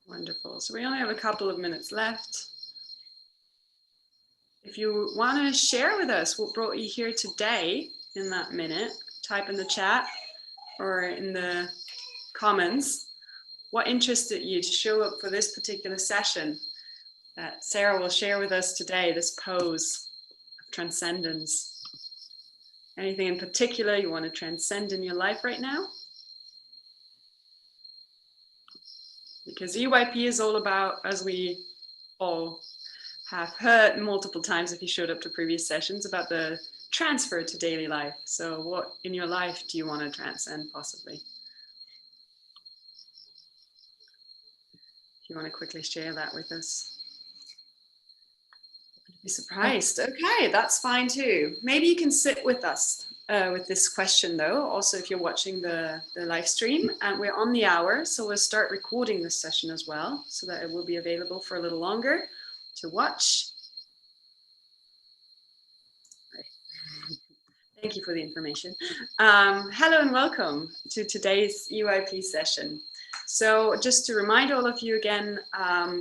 Wonderful. So we only have a couple of minutes left. If you want to share with us what brought you here today in that minute, type in the chat or in the comments what interested you to show up for this particular session that Sarah will share with us today, this pose of transcendence. Anything in particular you want to transcend in your life right now? Because EYP is all about, as we all have heard multiple times if you showed up to previous sessions, about the transfer to daily life. So what in your life do you want to transcend possibly? If you want to quickly share that with us. Be surprised. Okay, that's fine too. Maybe you can sit with us with this question though, also if you're watching the live stream, and we're on the hour, so we'll start recording this session as well so that it will be available for a little longer to watch. Thank you for the information. Hello and welcome to today's EYP session. So just to remind all of you again,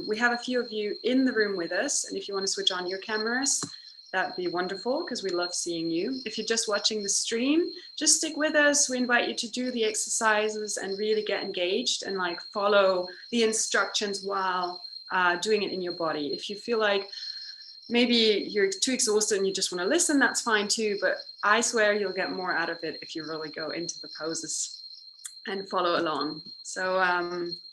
we have a few of you in the room with us, and if you want to switch on your cameras, that'd be wonderful because we love seeing you. If you're just watching the stream, just stick with us. We invite you to do the exercises and really get engaged and like follow the instructions while doing it in your body. If you feel like maybe you're too exhausted and you just want to listen, that's fine too, but I swear you'll get more out of it if you really go into the poses and follow along. So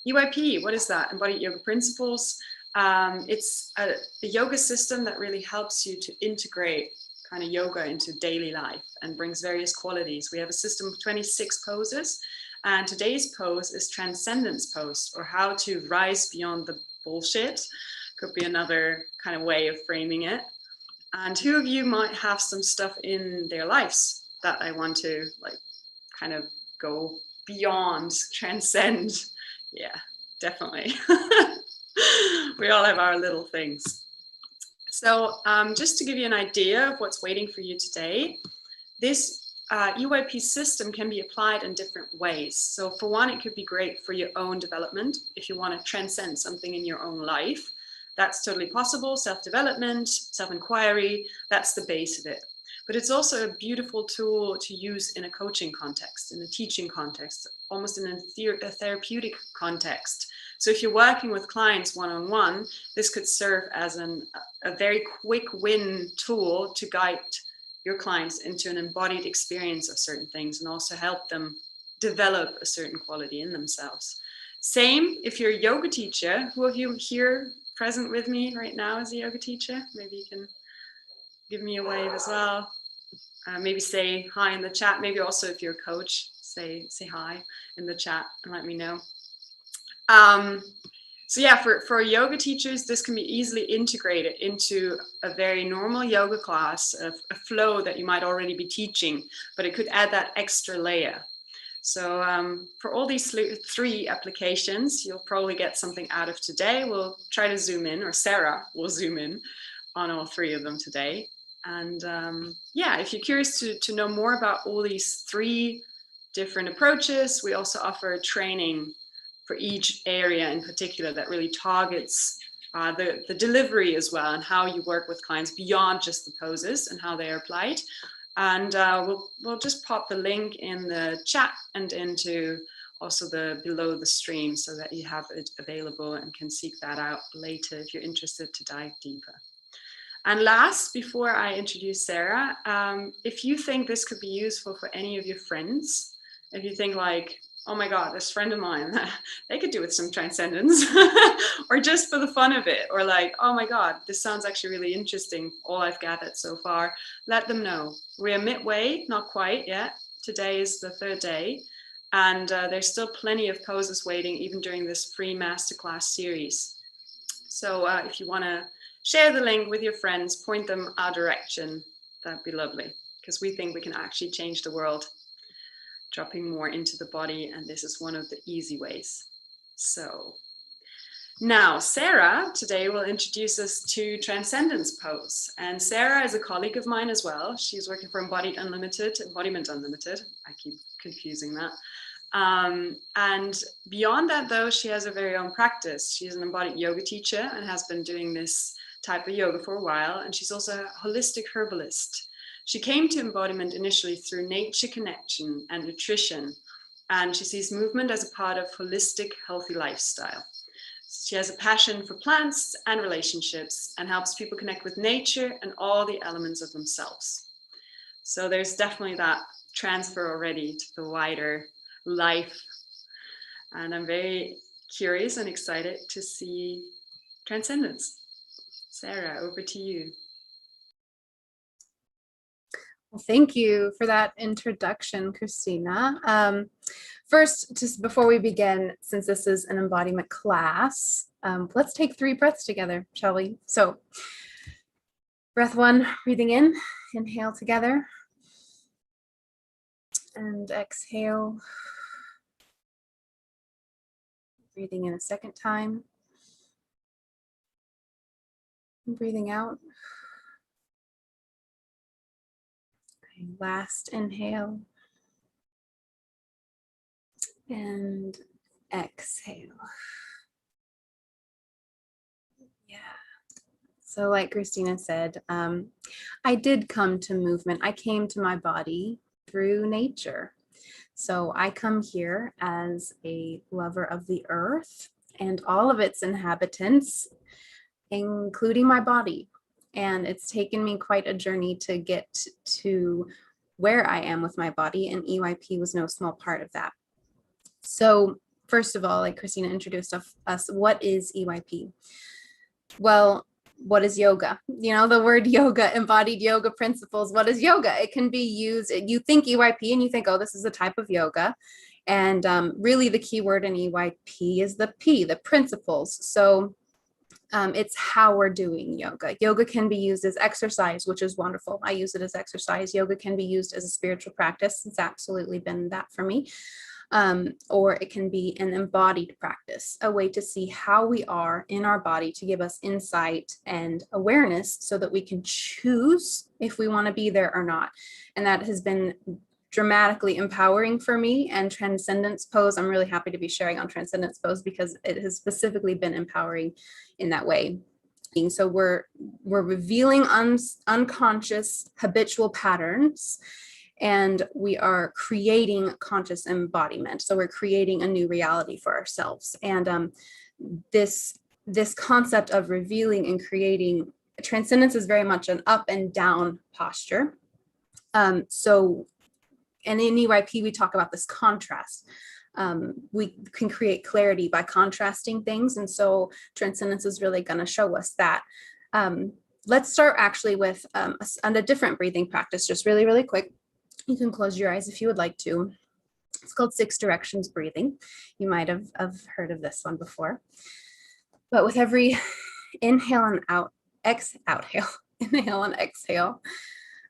EYP, what is that? Embodied Yoga Principles. It's a yoga system that really helps you to integrate kind of yoga into daily life and brings various qualities. We have a system of 26 poses, and today's pose is Transcendence pose, or how to rise beyond the bullshit. Could be another kind of way of framing it. And who of you might have some stuff in their lives that I want to like kind of go beyond, transcend? Yeah, definitely. We all have our little things. So just to give you an idea of what's waiting for you today, this EYP system can be applied in different ways. So for one, it could be great for your own development. If you want to transcend something in your own life, that's totally possible. Self-development, self-inquiry, that's the base of it. But it's also a beautiful tool to use in a coaching context, in a teaching context, almost in a therapeutic context. So if you're working with clients one-on-one, this could serve as a very quick win tool to guide your clients into an embodied experience of certain things and also help them develop a certain quality in themselves. Same if you're a yoga teacher. Who of you here present with me right now as a yoga teacher? Maybe you can give me a wave as well. Maybe say hi in the chat. Maybe also if you're a coach, say hi in the chat and let me know. So yeah, for yoga teachers, this can be easily integrated into a very normal yoga class, a flow that you might already be teaching, but it could add that extra layer. So for all these three applications, you'll probably get something out of today. We'll try to zoom in, or Sarah will zoom in on all three of them today. And yeah, if you're curious to know more about all these three different approaches, we also offer training for each area in particular that really targets the delivery as well, and how you work with clients beyond just the poses and how they are applied. And we'll just pop the link in the chat and into also the below the stream so that you have it available and can seek that out later if you're interested to dive deeper. And last, before I introduce Sarah, if you think this could be useful for any of your friends, if you think like, oh my God, this friend of mine, they could do with some transcendence, or just for the fun of it, or like, oh my God, this sounds actually really interesting, all I've gathered so far, let them know. We're midway, not quite yet. Today is the third day, and there's still plenty of poses waiting, even during this free masterclass series. So if you want to share the link with your friends, point them our direction, that'd be lovely, because we think we can actually change the world, dropping more into the body, and this is one of the easy ways. So now Sarah today will introduce us to Transcendence pose, and Sarah is a colleague of mine as well. She's working for Embodiment Unlimited. I keep confusing that. And beyond that, though, she has her very own practice. She's an embodied yoga teacher and has been doing this type of yoga for a while. And she's also a holistic herbalist. She came to embodiment initially through nature connection and nutrition. And she sees movement as a part of holistic, healthy lifestyle. She has a passion for plants and relationships and helps people connect with nature and all the elements of themselves. So there's definitely that transfer already to the wider life. And I'm very curious and excited to see Transcendence. Sarah, over to you. Well, thank you for that introduction, Christina. First, just before we begin, since this is an embodiment class, let's take 3 breaths together, shall we? So, breath 1, breathing in, inhale together, and exhale. Breathing in a second time, and breathing out. Okay, last inhale. And exhale. Yeah. So like Christina said, I did come to movement. I came to my body through nature. So I come here as a lover of the earth and all of its inhabitants, including my body. And it's taken me quite a journey to get to where I am with my body, and EYP was no small part of that. So first of all, like Christina introduced us, what is EYP? Well, what is yoga? You know, the word yoga, embodied yoga principles. What is yoga? It can be used, you think EYP and you think, oh, this is a type of yoga. And really the key word in EYP is the P, the principles. So it's how we're doing yoga. Yoga can be used as exercise, which is wonderful. I use it as exercise. Yoga can be used as a spiritual practice. It's absolutely been that for me. Or it can be an embodied practice, a way to see how we are in our body to give us insight and awareness so that we can choose if we want to be there or not. And that has been dramatically empowering for me. And Transcendence Pose, I'm really happy to be sharing on Transcendence Pose because it has specifically been empowering in that way. So we're revealing unconscious habitual patterns, and we are creating conscious embodiment. So we're creating a new reality for ourselves. And this concept of revealing and creating, transcendence is very much an up and down posture. And in EYP, we talk about this contrast. We can create clarity by contrasting things. And so Transcendence is really going to show us that. Let's start actually with a different breathing practice, just really, really quick. You can close your eyes if you would like to. It's called 6 directions breathing. You might have heard of this one before. But with every inhale and inhale and exhale,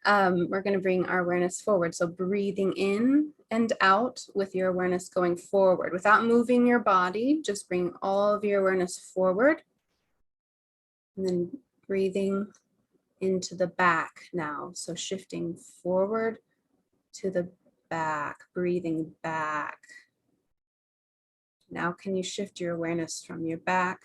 we're going to bring our awareness forward. So breathing in and out with your awareness going forward without moving your body. Just bring all of your awareness forward. And then breathing into the back now. So shifting forward to the back, breathing back. Now can you shift your awareness from your back?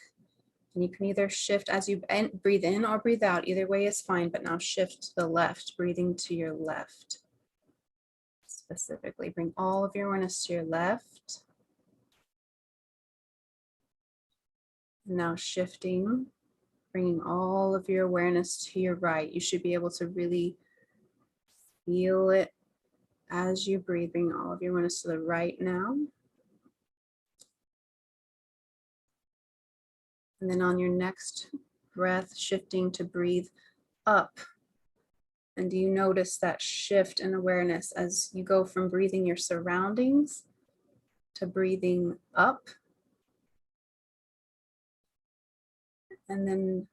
And you can either shift as you breathe in or breathe out. Either way is fine, but now shift to the left, breathing to your left. Specifically, bring all of your awareness to your left. And now shifting, bringing all of your awareness to your right. You should be able to really feel it as you breathe. Bring all of your awareness to the right now. And then on your next breath, shifting to breathe up. And do you notice that shift in awareness as you go from breathing your surroundings to breathing up? And then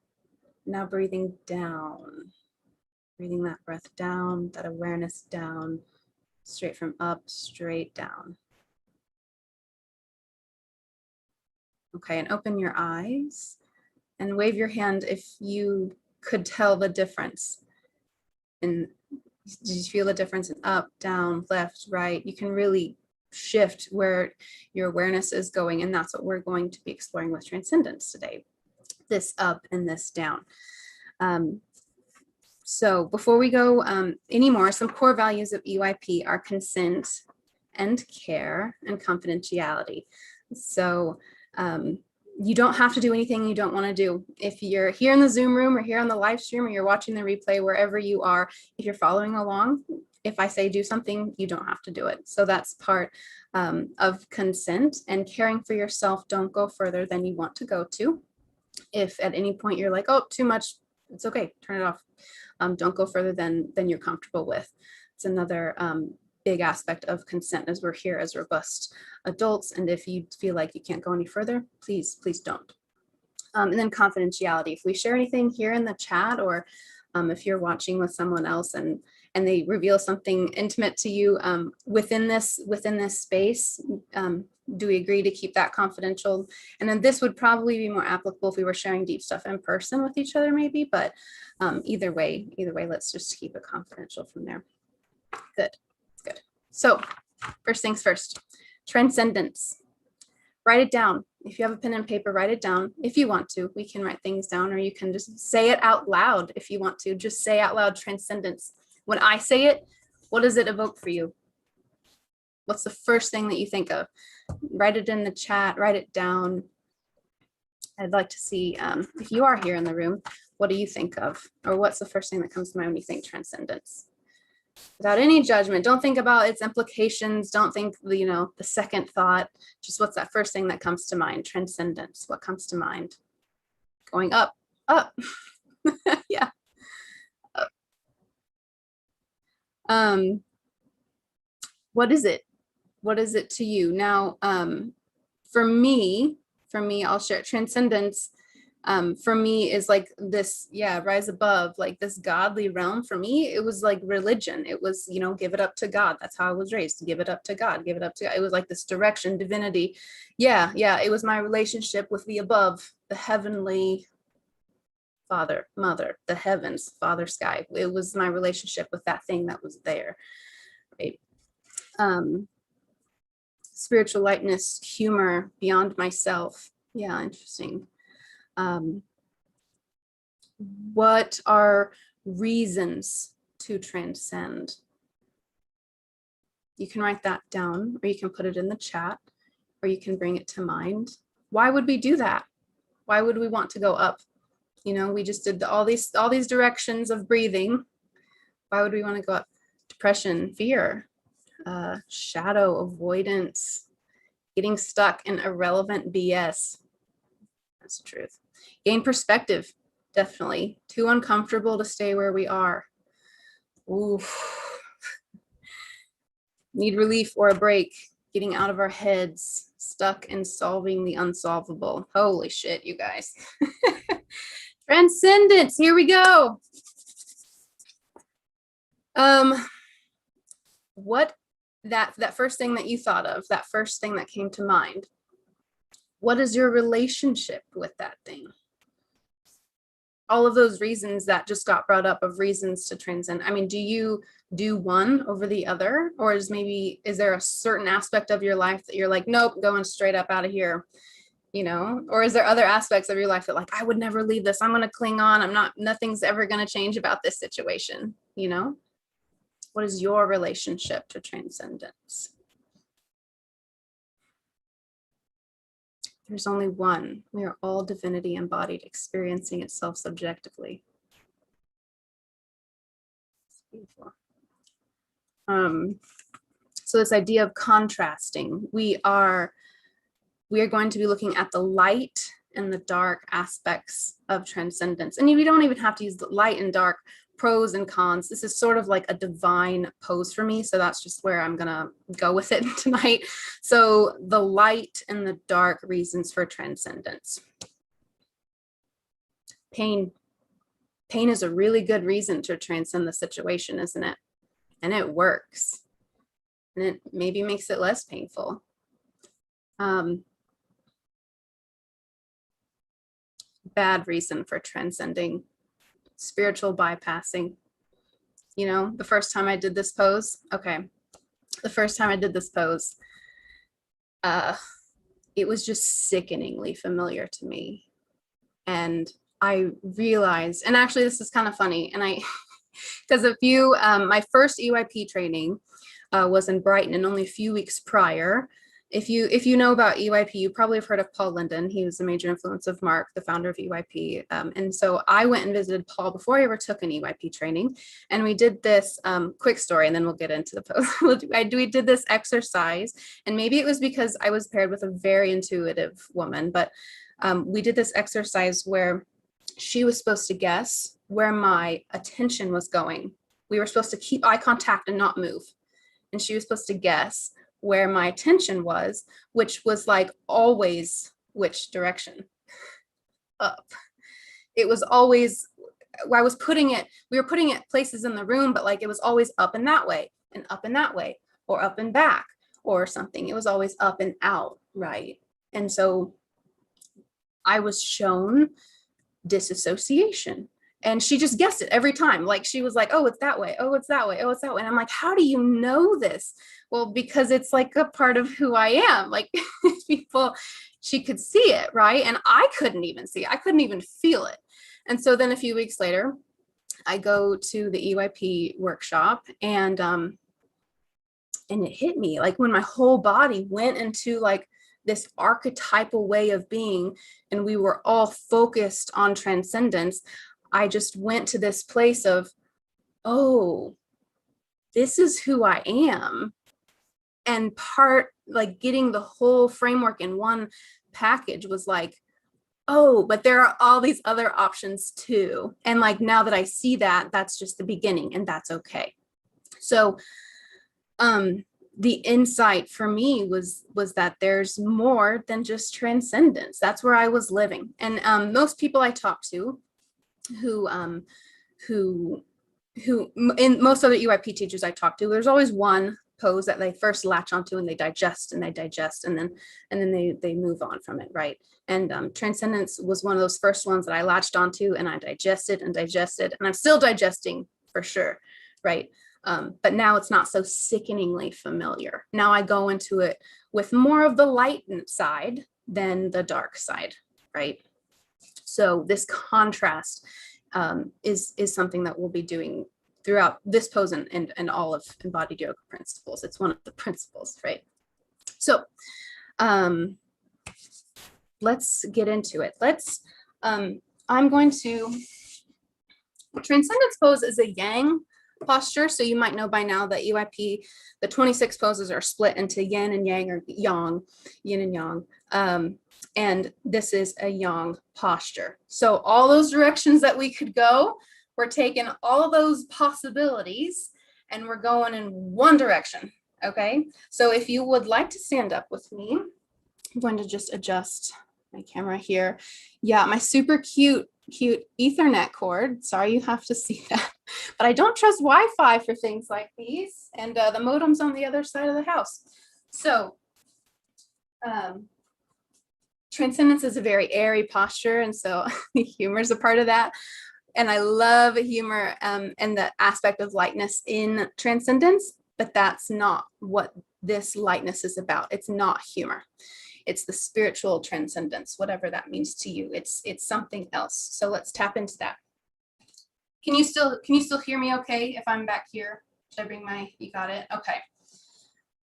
now breathing down, breathing that breath down, that awareness down, straight from up, straight down. Okay, and open your eyes and wave your hand if you could tell the difference. And did you feel the difference in up, down, left, right? You can really shift where your awareness is going. And that's what we're going to be exploring with Transcendence today, this up and this down. So before we go anymore, some core values of EYP are consent and care and confidentiality. So you don't have to do anything you don't want to do. If you're here in the Zoom room or here on the live stream or you're watching the replay, wherever you are, if you're following along, if I say do something, you don't have to do it. So that's part of consent. And caring for yourself, don't go further than you want to go to. If at any point you're like, oh, too much, it's okay, turn it off. Don't go further than you're comfortable with. It's another big aspect of consent, as we're here as robust adults. And if you feel like you can't go any further, please don't. And then confidentiality. If we share anything here in the chat, or if you're watching with someone else and they reveal something intimate to you within this space, do we agree to keep that confidential? And then this would probably be more applicable if we were sharing deep stuff in person with each other, maybe. But either way, let's just keep it confidential from there. Good. So first things first, transcendence. Write it down. If you have a pen and paper, write it down. If you want to, we can write things down, or you can just say it out loud. If you want to, just say out loud transcendence. When I say it, what does it evoke for you? What's the first thing that you think of? Write it in the chat, write it down. I'd like to see if you are here in the room, what do you think of? Or what's the first thing that comes to mind when you think transcendence? Without any judgment, don't think about its implications. Don't think, the second thought. Just what's that first thing that comes to mind? Transcendence. What comes to mind? Going up. Yeah. Up. What is it? What is it to you? Now, for me, I'll share transcendence. For me is like this, rise above, like this godly realm. For me, it was like religion. It was, give it up to God. That's how I was raised. Give it up to God, give it up to God. It was like this direction, divinity. Yeah. It was my relationship with the above, the heavenly Father, Mother, the heavens, Father, Sky. It was my relationship with that thing that was there, right? Spiritual lightness, humor, beyond myself. Yeah, interesting. What are reasons to transcend? You can write that down, or you can put it in the chat, or you can bring it to mind. Why would we do that? Why would we want to go up? We just did all these directions of breathing. Why would we want to go up? Depression, fear, shadow avoidance, getting stuck in irrelevant BS. That's the truth. Gain perspective, definitely. Too uncomfortable to stay where we are. Ooh. Need relief or a break. Getting out of our heads, stuck in solving the unsolvable. Holy shit, you guys. Transcendence, here we go. What that first thing that you thought of, that first thing that came to mind, what is your relationship with that thing? All of those reasons that just got brought up of reasons to transcend. I mean, do you do one over the other? Or is there a certain aspect of your life that you're like, nope, going straight up out of here? Or is there other aspects of your life that like, I would never leave this. I'm going to cling on. Nothing's ever going to change about this situation. What is your relationship to transcendence? There's only one. We are all divinity embodied, experiencing itself subjectively. It's beautiful. So this idea of contrasting, we are going to be looking at the light and the dark aspects of transcendence. And we don't even have to use the light and dark, pros and cons. This is sort of like a divine pose for me. So that's just where I'm going to go with it tonight. So the light and the dark reasons for transcendence. Pain. Pain is a really good reason to transcend the situation, isn't it? And it works. And it maybe makes it less painful. Bad reason for transcending. Spiritual bypassing. The first time I did this pose, it was just sickeningly familiar to me. And I realized, and actually this is kind of funny, and because my first EYP training was in Brighton, and only a few weeks prior, if you know about EYP, you probably have heard of Paul Linden. He was a major influence of Mark, the founder of EYP. And so I went and visited Paul before I ever took an EYP training. And we did this quick story, and then we'll get into the post. We did this exercise, and maybe it was because I was paired with a very intuitive woman, but we did this exercise where she was supposed to guess where my attention was going. We were supposed to keep eye contact and not move. And she was supposed to guess where my attention was, which was like always which direction? Up. It was always, I was putting it, we were putting it places in the room, but like it was always up and that way, and up and that way, or up and back, or something. It was always up and out, right? And so I was shown disassociation. And she just guessed it every time. Like she was like, oh, it's that way. Oh, it's that way. Oh, it's that way. And I'm like, how do you know this? Well, because it's like a part of who I am. Like people, she could see it, right? And I couldn't even see it. I couldn't even feel it. And so then a few weeks later, I go to the EYP workshop, and it hit me like when my whole body went into like this archetypal way of being, and we were all focused on transcendence. I just went to this place of, oh, this is who I am. And part like getting the whole framework in one package was like, oh, but there are all these other options too. And like now that I see that, that's just the beginning, and that's okay. So the insight for me was that there's more than just transcendence. That's where I was living. And most people I talk to who in most other EYP teachers I talk to, there's always one pose that they first latch onto, and they digest, and then they move on from it, right? And Transcendence was one of those first ones that I latched onto, and I digested, and I'm still digesting for sure, right? But now it's not so sickeningly familiar. Now I go into it with more of the light side than the dark side, right? So this contrast is something that we'll be doing throughout this pose and all of embodied yoga principles. It's one of the principles, right? So let's get into it. I'm going to, Transcendence pose is a yang posture. So you might know by now that EYP, the 26 poses are split into yin and yang, or yang, yin and yang. And this is a yang posture. So all those directions that we could go, we're taking all those possibilities and we're going in one direction, okay? So if you would like to stand up with me, I'm going to just adjust my camera here. Yeah, my super cute Ethernet cord. Sorry you have to see that, but I don't trust Wi-Fi for things like these. And the modem's on the other side of the house. So Transcendence is a very airy posture, and so humor is a part of that. And I love humor and the aspect of lightness in Transcendence, but that's not what this lightness is about. It's not humor. It's the spiritual transcendence, whatever that means to you. It's something else. So let's tap into that. Can you still hear me okay if I'm back here? Should I bring you got it? Okay.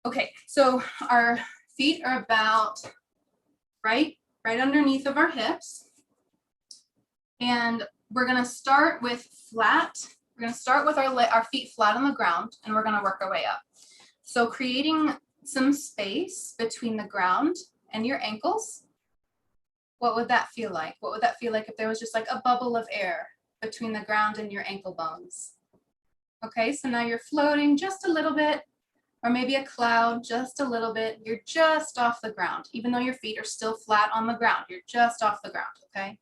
Okay, so our feet are about right underneath of our hips. And we're gonna start with flat. We're gonna start with our feet flat on the ground, and we're gonna work our way up. So creating some space between the ground and your ankles. What would that feel like? What would that feel like if there was just like a bubble of air between the ground and your ankle bones? Okay, so now you're floating just a little bit, or maybe a cloud just a little bit. You're just off the ground, even though your feet are still flat on the ground. You're just off the ground, okay?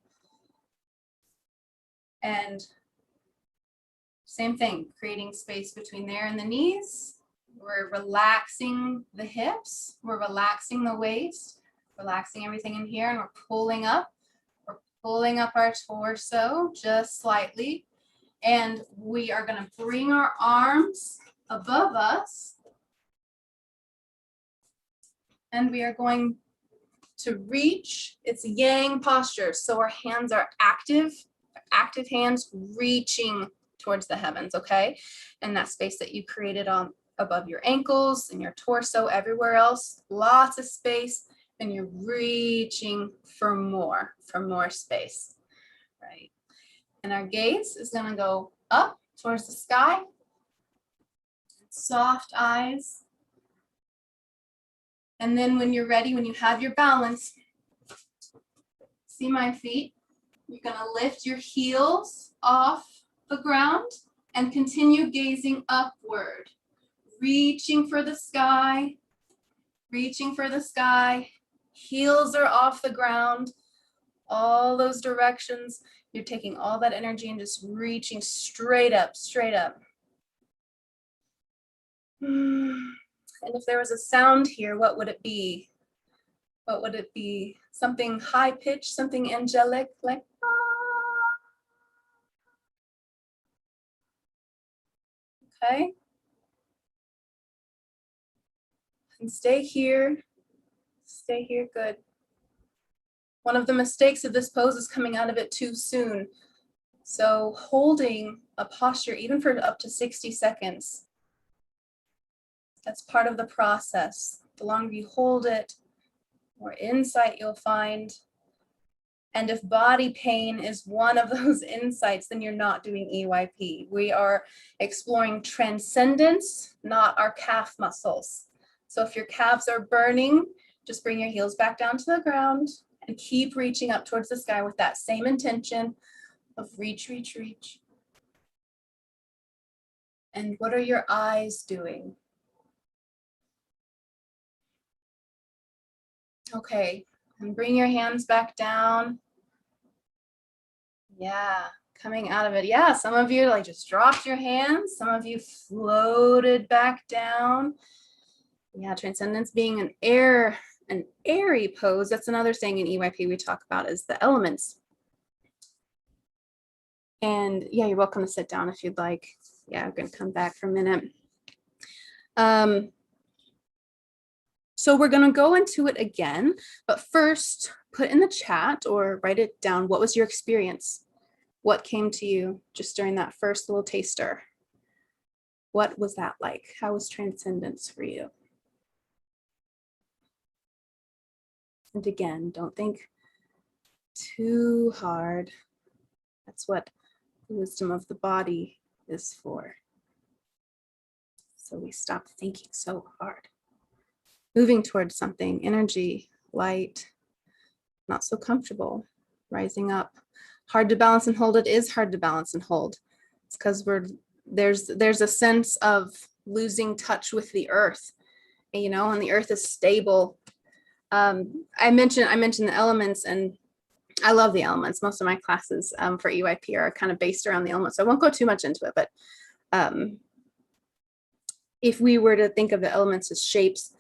And same thing, creating space between there and the knees. We're relaxing the hips. We're relaxing the waist, relaxing everything in here, and we're pulling up. We're pulling up our torso just slightly. And we are gonna bring our arms above us. And we are going to reach. It's yang posture. So our hands are active hands reaching towards the heavens, okay? And that space that you created on above your ankles and your torso, everywhere else, lots of space, and you're reaching for more space, right? And our gaze is gonna go up towards the sky, soft eyes. And then when you're ready, when you have your balance, see my feet? You're gonna lift your heels off the ground and continue gazing upward, reaching for the sky, reaching for the sky. Heels are off the ground, all those directions. You're taking all that energy and just reaching straight up, straight up. And if there was a sound here, what would it be? What would it be? Something high pitched, something angelic, like ah. Okay. And stay here, good. One of the mistakes of this pose is coming out of it too soon. So holding a posture, even for up to 60 seconds, that's part of the process. The longer you hold it, more insight you'll find. And if body pain is one of those insights, then you're not doing EYP. We are exploring transcendence, not our calf muscles. So if your calves are burning, just bring your heels back down to the ground and keep reaching up towards the sky with that same intention of reach, reach, reach. And what are your eyes doing? Okay, and bring your hands back down. Yeah, coming out of it. Yeah, some of you like just dropped your hands. Some of you floated back down. Yeah, transcendence being an airy pose. That's another thing in EYP we talk about is the elements. And yeah, you're welcome to sit down if you'd like. Yeah, I'm gonna come back for a minute. So we're gonna go into it again, but first put in the chat or write it down. What was your experience? What came to you just during that first little taster? What was that like? How was transcendence for you? And again, don't think too hard. That's what the wisdom of the body is for. So we stop thinking so hard. Moving towards something, energy, light, not so comfortable, rising up. Hard to balance and hold. It is hard to balance and hold. It's because there's a sense of losing touch with the earth, you know, and the earth is stable. I mentioned the elements, and I love the elements. Most of my classes for EYP are kind of based around the elements. So I won't go too much into it, but if we were to think of the elements as shapes,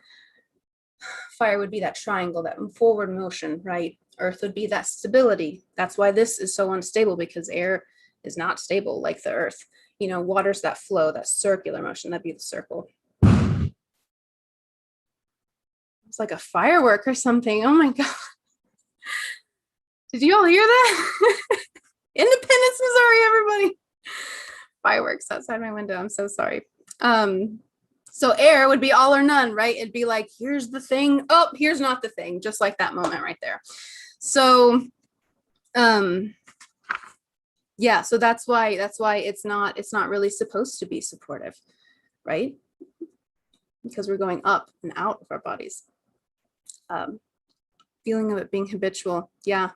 fire would be that triangle, that forward motion, right? Earth would be that stability. That's why this is so unstable, because air is not stable like the earth. You know, water's that flow, that circular motion, that'd be the circle. It's like a firework or something. Oh my God. Did you all hear that? Independence, Missouri, everybody. Fireworks outside my window. I'm so sorry. So air would be all or none, right? It'd be like, here's the thing. Oh, here's not the thing. Just like that moment right there. So, yeah, so that's why it's not really supposed to be supportive, right? Because we're going up and out of our bodies. Feeling of it being habitual. Yeah.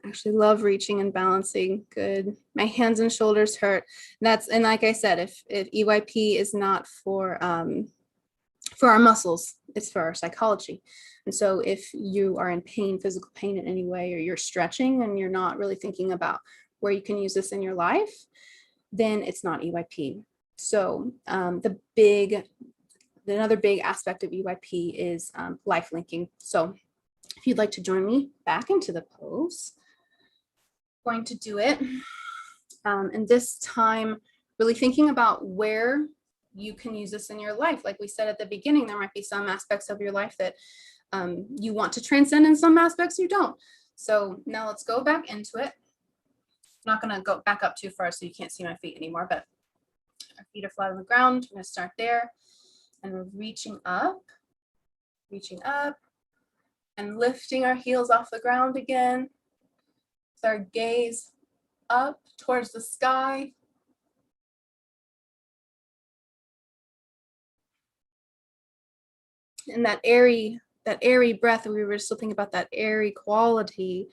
Actually love reaching and balancing. Good. My hands and shoulders hurt. And like I said, if EYP is not for our muscles, it's for our psychology. And so if you are in pain, physical pain in any way, or you're stretching and you're not really thinking about where you can use this in your life, then it's not EYP. So another big aspect of EYP is life linking. So if you'd like to join me back into the pose, I'm going to do it. And this time, really thinking about where you can use this in your life. Like we said at the beginning, there might be some aspects of your life that you want to transcend, and some aspects you don't. So now let's go back into it. I'm not going to go back up too far so you can't see my feet anymore, but our feet are flat on the ground. I'm going to start there, and we're reaching up, and lifting our heels off the ground again. With our gaze up towards the sky. And that airy breath, we were just thinking about that airy quality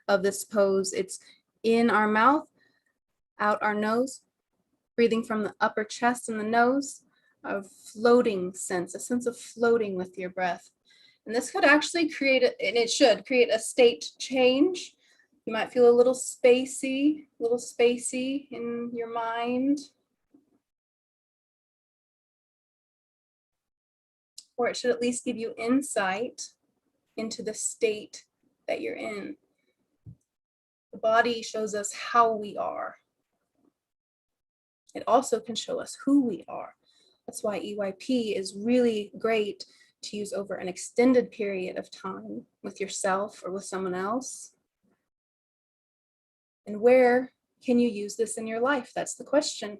of this pose. It's in our mouth, out our nose, breathing from the upper chest and the nose, a floating sense, a sense of floating with your breath. And this could actually create, and it should create a state change. You might feel a little spacey in your mind. Or it should at least give you insight into the state that you're in. The body shows us how we are. It also can show us who we are. That's why EYP is really great to use over an extended period of time with yourself or with someone else. And where can you use this in your life? That's the question.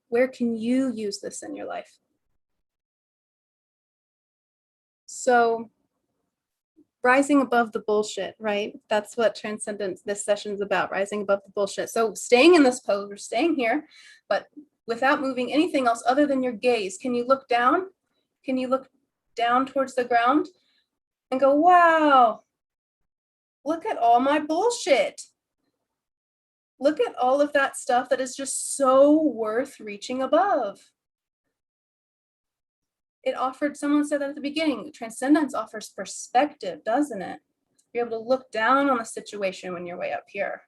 Where can you use this in your life? So rising above the bullshit, right? That's what Transcendence, this session's about, rising above the bullshit. So staying in this pose, we're staying here, but without moving anything else other than your gaze. Can you look down? Can you look down towards the ground and go, wow, look at all my bullshit. Look at all of that stuff that is just so worth reaching above. It offered, someone said that at the beginning, Transcendence offers perspective, doesn't it? You're able to look down on the situation when you're way up here.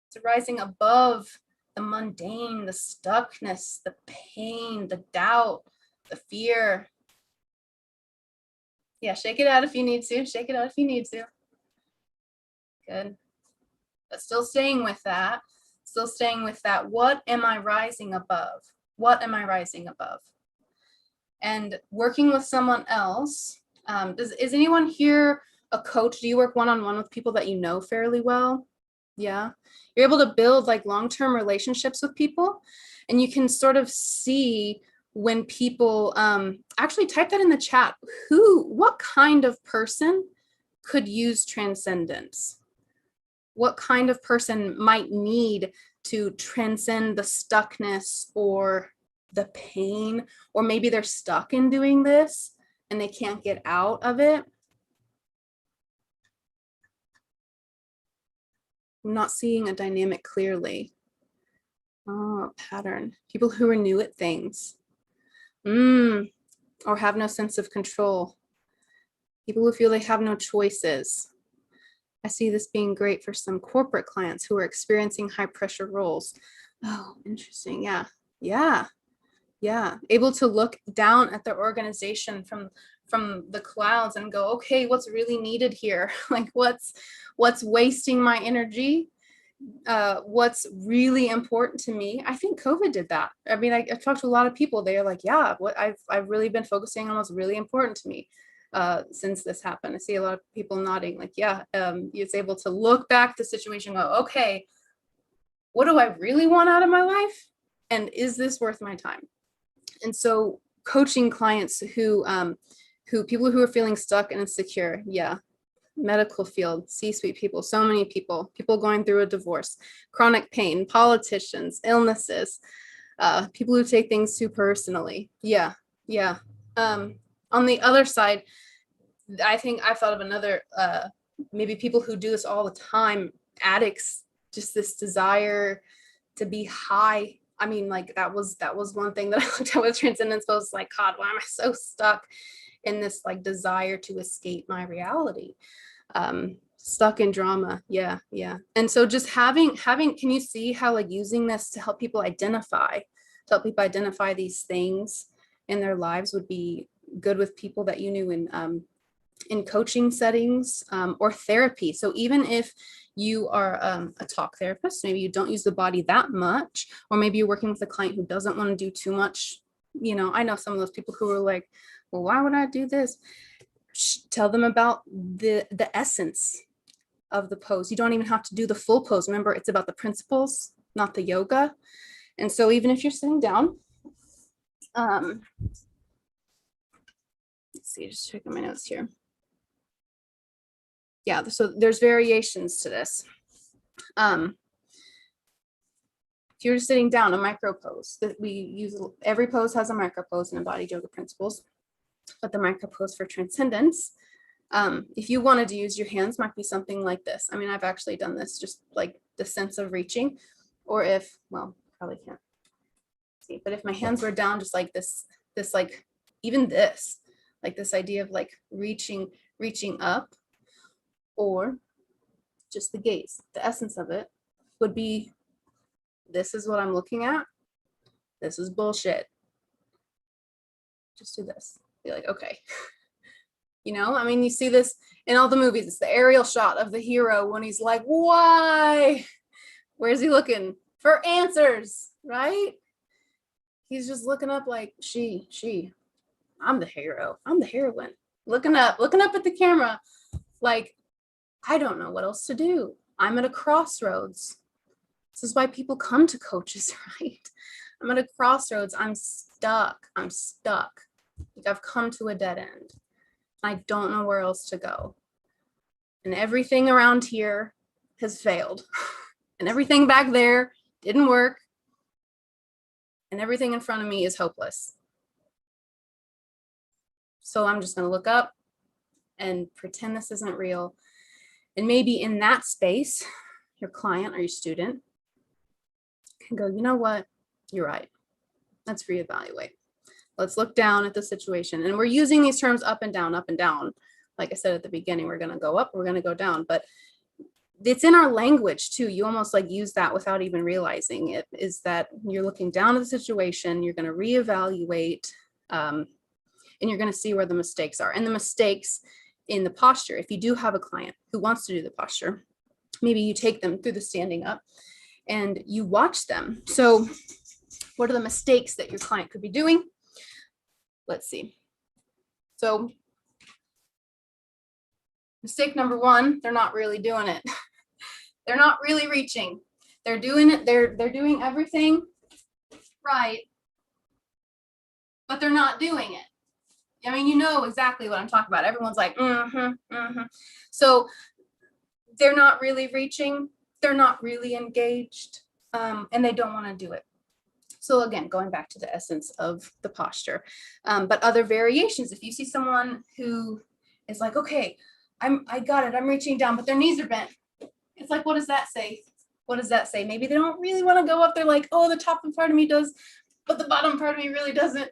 It's rising above the mundane, the stuckness, the pain, the doubt, the fear. Yeah, shake it out if you need to. Shake it out if you need to. Good. But still staying with that. Still staying with that. What am I rising above? What am I rising above? And working with someone else. Is anyone here a coach? Do you work one-on-one with people that you know fairly well? Yeah. You're able to build like long-term relationships with people, and you can sort of see when people actually type that in the chat. What kind of person could use Transcendence? What kind of person might need to transcend the stuckness or the pain, or maybe they're stuck in doing this and they can't get out of it? I'm not seeing a dynamic clearly. Oh, pattern. People who are new at things. Or have no sense of control. People who feel they have no choices. I see this being great for some corporate clients who are experiencing high pressure roles. Oh, interesting. Yeah. Able to look down at their organization from the clouds and go, okay, what's really needed here? Like what's wasting my energy? What's really important to me? I think COVID did that. I mean, I've talked to a lot of people. They're like, yeah, what I've really been focusing on what's really important to me since this happened. I see a lot of people nodding like, yeah, it's able to look back at the situation and go, okay, what do I really want out of my life? And is this worth my time? And so coaching clients who people who are feeling stuck and insecure, yeah, medical field, C-suite people, so many people going through a divorce, chronic pain, politicians, illnesses, people who take things too personally. Yeah. On the other side, I think I've thought of another, maybe people who do this all the time, addicts, just this desire to be high. I mean, like that was one thing that I looked at with Transcendence. I was like, God, why am I so stuck in this like desire to escape my reality? Stuck in drama. Yeah. And so just having, can you see how like using this to help people identify these things in their lives would be good with people that you knew in coaching settings or therapy. So even if you are a talk therapist, maybe you don't use the body that much, or maybe you're working with a client who doesn't want to do too much. I know some of those people who are like, well, why would I do this? Tell them about the essence of the pose. You don't even have to do the full pose. Remember, it's about the principles, not the yoga. And so even if you're sitting down, let's see, just checking my notes here. Yeah, so there's variations to this. If you're sitting down, a micro pose that we use, every pose has a micro pose in embodied yoga principles, but the micro pose for transcendence, if you wanted to use your hands, might be something like this. I mean, I've actually done this, just like the sense of reaching, or if, well, probably can't see, but if my hands were down just like this, like, even this, like this idea of like reaching up, or just the gaze, the essence of it would be, this is what I'm looking at. This is bullshit. Just do this. Be like, okay. I mean, you see this in all the movies. It's the aerial shot of the hero when he's like, why? Where's he looking? For answers, right? He's just looking up like, I'm the hero. I'm the heroine. Looking up at the camera like, I don't know what else to do. I'm at a crossroads. This is why people come to coaches, right? I'm at a crossroads. I'm stuck. Like, I've come to a dead end. I don't know where else to go. And everything around here has failed. And everything back there didn't work. And everything in front of me is hopeless. So I'm just going to look up and pretend this isn't real. And maybe in that space, your client or your student can go, you know what? You're right. Let's reevaluate. Let's look down at the situation. And we're using these terms up and down, up and down. Like I said at the beginning, we're going to go up, we're going to go down. But it's in our language too. You almost like use that without even realizing it, is that you're looking down at the situation, you're going to reevaluate, and you're going to see where the mistakes are. And the mistakes in the posture, if you do have a client who wants to do the posture, maybe you take them through the standing up and you watch them. So what are the mistakes that your client could be doing? Let's see. So mistake number one, they're not really doing it. They're not really reaching. They're doing it. They're doing everything right, but they're not doing it. I mean, you know exactly what I'm talking about. Everyone's like, So they're not really reaching. They're not really engaged, and they don't want to do it. So again, going back to the essence of the posture, but other variations. If you see someone who is like, okay, I got it, I'm reaching down, but their knees are bent. It's like, what does that say? What does that say? Maybe they don't really want to go up there like, oh, the top part of me does, but the bottom part of me really doesn't.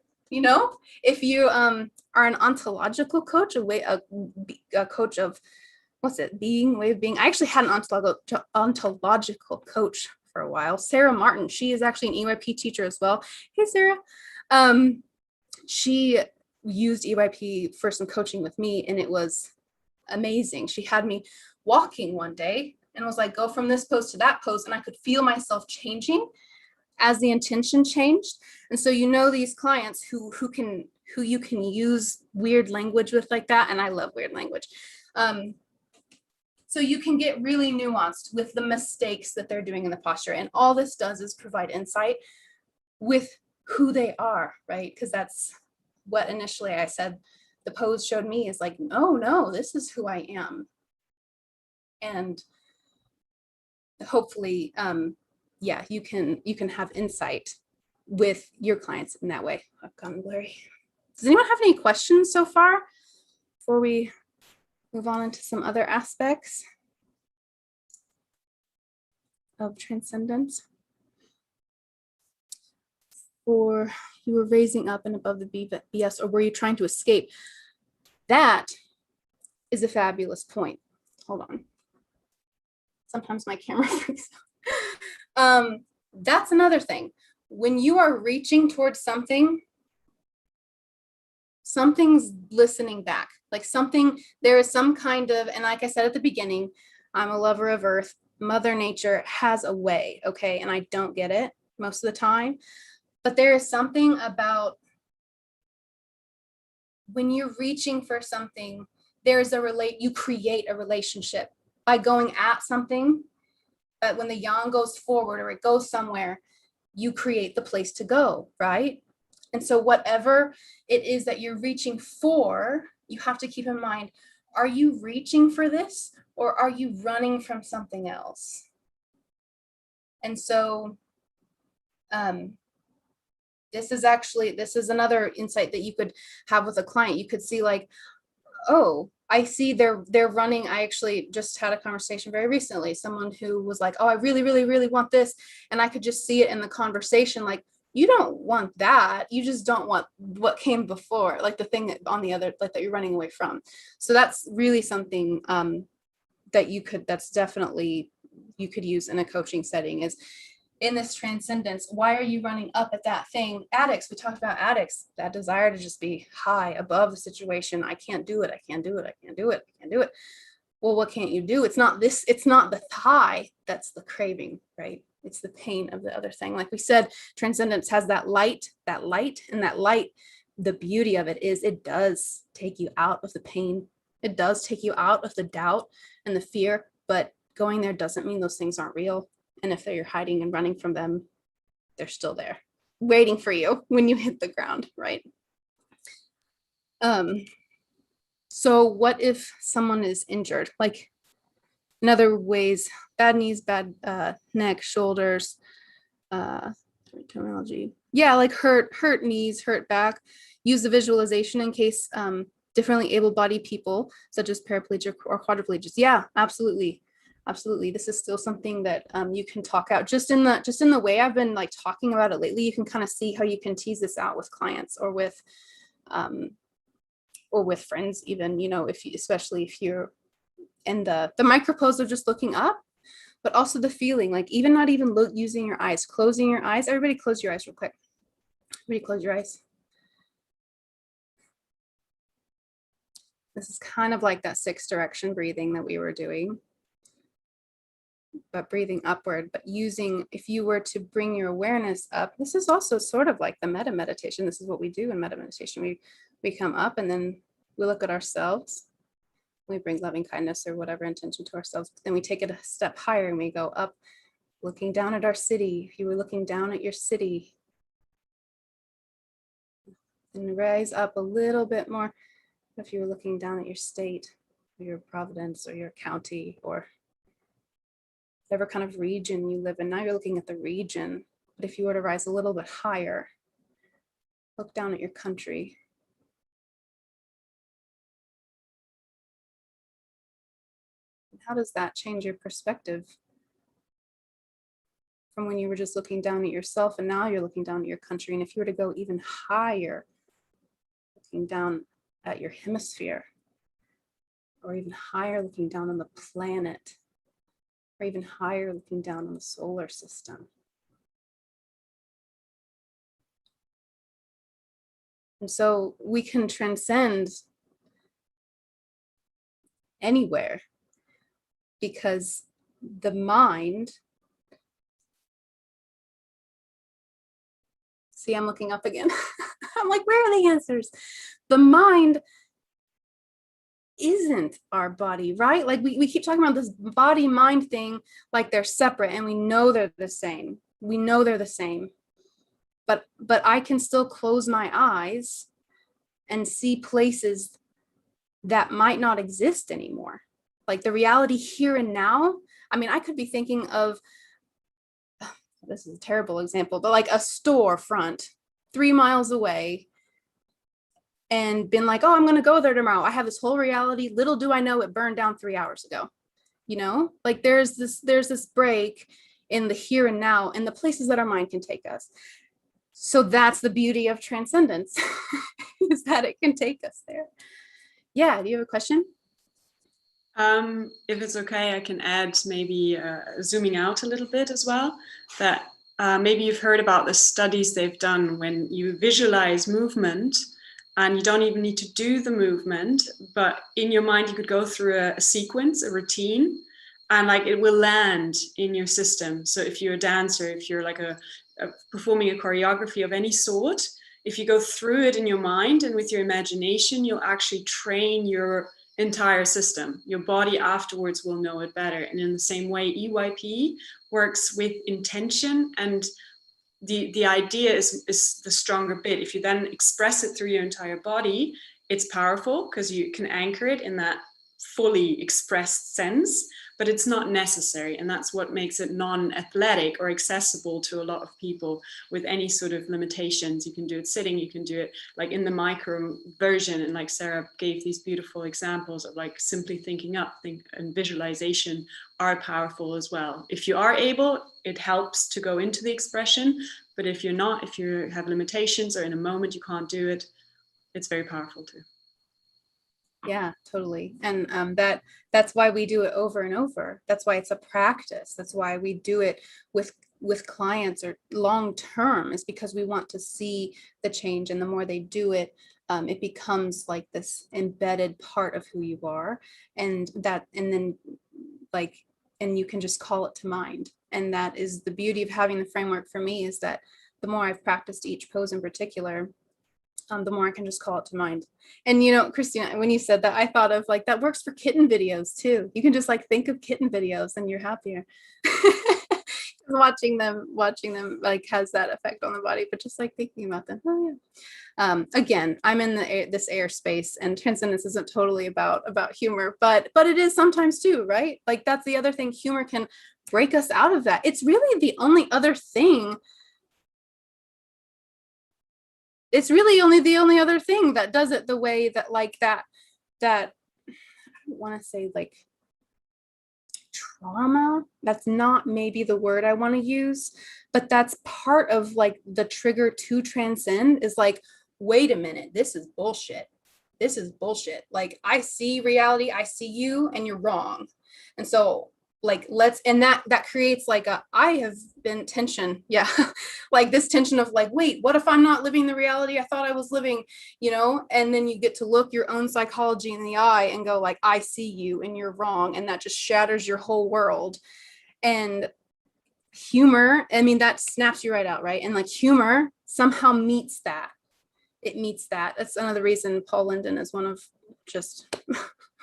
If you are an ontological coach, a coach of, way of being. I actually had an ontological coach for a while. Sarah Martin, she is actually an EYP teacher as well. Hey, Sarah. She used EYP for some coaching with me, and it was amazing. She had me walking one day and was like, go from this pose to that pose, and I could feel myself changing as the intention changed. And so these clients who you can use weird language with like that, and I love weird language. So you can get really nuanced with the mistakes that they're doing in the posture. And all this does is provide insight with who they are, right? Because that's what initially I said the pose showed me, is like, no, this is who I am. And hopefully, you can have insight with your clients in that way. I've gone blurry. Does anyone have any questions so far before we move on into some other aspects of transcendence? Or you were raising up and above the BS, or were you trying to escape? That is a fabulous point. Hold on. Sometimes my camera freaks out. That's another thing. When you are reaching towards something, something's listening back. Like there is some kind of, and like I said at the beginning, I'm a lover of earth. Mother Nature has a way, okay? And I don't get it most of the time, but there is something about when you're reaching for something, you create a relationship by going at something. But when the yang goes forward or it goes somewhere, you create the place to go, right? And so whatever it is that you're reaching for, you have to keep in mind, are you reaching for this or are you running from something else? And so this is another insight that you could have with a client. You could see like, oh, I see they're running. I actually just had a conversation very recently, someone who was like, oh, I really, really, really want this. And I could just see it in the conversation, like, you don't want that. You just don't want what came before, like the thing on the other, like that you're running away from. So that's really something that's definitely, you could use in a coaching setting is, in this transcendence, why are you running up at that thing? Addicts, we talked about addicts, that desire to just be high above the situation. I can't do it. I can't do it. I can't do it. I can't do it. Well, what can't you do? It's not the high that's the craving, right? It's the pain of the other thing. Like we said, transcendence has that light, and that light, the beauty of it is it does take you out of the pain. It does take you out of the doubt and the fear, but going there doesn't mean those things aren't real. And if you're hiding and running from them, they're still there, waiting for you when you hit the ground, right? So what if someone is injured? Like in other ways, bad knees, bad neck, shoulders, terminology. Yeah, like hurt knees, hurt back. Use the visualization in case differently able-bodied people, such as paraplegic or quadriplegics. Yeah, absolutely. Absolutely. This is still something that you can talk out just in the way I've been like talking about it lately. You can kind of see how you can tease this out with clients or with friends, even, you know, especially if you're in the micropose of just looking up, but also the feeling, like even not even using your eyes, closing your eyes. Everybody close your eyes real quick. Everybody close your eyes. This is kind of like that 6 direction breathing that we were doing, but breathing upward, but using, if you were to bring your awareness up, this is also sort of like the metta meditation. This is what we do in metta meditation. We come up and then we look at ourselves. We bring loving kindness or whatever intention to ourselves. Then we take it a step higher and we go up, looking down at our city. If you were looking down at your city, and rise up a little bit more. If you were looking down at your state, or your province, or your county, or whatever kind of region you live in. Now you're looking at the region, but if you were to rise a little bit higher, look down at your country. And how does that change your perspective from when you were just looking down at yourself and now you're looking down at your country? And if you were to go even higher, looking down at your hemisphere, or even higher, looking down on the planet, or even higher, looking down on the solar system. And so we can transcend anywhere because the mind, see, I'm looking up again. I'm like, where are the answers? The mind isn't our body, right? Like we keep talking about this body mind thing like they're separate, and we know they're the same. We know they're the same. But I can still close my eyes and see places that might not exist anymore. Like the reality here and now. I mean, I could be thinking of, this is a terrible example, but like a storefront 3 miles away and been like, oh, I'm going to go there tomorrow. I have this whole reality. Little do I know it burned down 3 hours ago. You know, like there's this break in the here and now and the places that our mind can take us. So that's the beauty of transcendence, is that it can take us there. Yeah, do you have a question? If it's okay, I can add maybe zooming out a little bit as well, that maybe you've heard about the studies they've done when you visualize movement and you don't even need to do the movement, but in your mind you could go through a sequence, a routine, and like it will land in your system. So if you're a dancer, if you're like performing a choreography of any sort, if you go through it in your mind and with your imagination, you'll actually train your entire system. Your body afterwards will know it better. And in the same way, EYP works with intention, and the idea is the stronger bit. If you then express it through your entire body, it's powerful because you can anchor it in that fully expressed sense, but it's not necessary. And that's what makes it non-athletic or accessible to a lot of people with any sort of limitations. You can do it sitting, you can do it like in the micro version. And like Sarah gave these beautiful examples of like simply thinking up, and visualization are powerful as well. If you are able, it helps to go into the expression. But if you're not, if you have limitations or in a moment you can't do it, it's very powerful too. Yeah, totally. And that's why we do it over and over. That's why it's a practice. That's why we do it with clients or long term, is because we want to see the change. And the more they do it, it becomes like this embedded part of who you are. And then you can just call it to mind. And that is the beauty of having the framework for me, is that the more I've practiced each pose in particular, the more I can just call it to mind. And, you know, Christina, when you said that, I thought of like, that works for kitten videos too. You can just like think of kitten videos and you're happier. watching them like has that effect on the body, but just like thinking about them. Oh yeah. Again, I'm in this airspace, and Transcendence isn't totally about humor, but it is sometimes too, right? Like that's the other thing. Humor can break us out of that. It's really the only other thing. It's really only the only other thing that does it the way that like that I don't want to say like trauma. That's not maybe the word I want to use, but that's part of like the trigger to transcend, is like, wait a minute, this is bullshit. This is bullshit. Like I see reality, I see you, and you're wrong. And so like and that creates like I have been tension, yeah. Like this tension of like, wait, what if I'm not living the reality I thought I was living, you know? And then you get to look your own psychology in the eye and go like, I see you and you're wrong, and that just shatters your whole world. And humor, I mean, that snaps you right out, right? And like humor somehow meets that. It meets that. That's another reason Paul Linden is one of just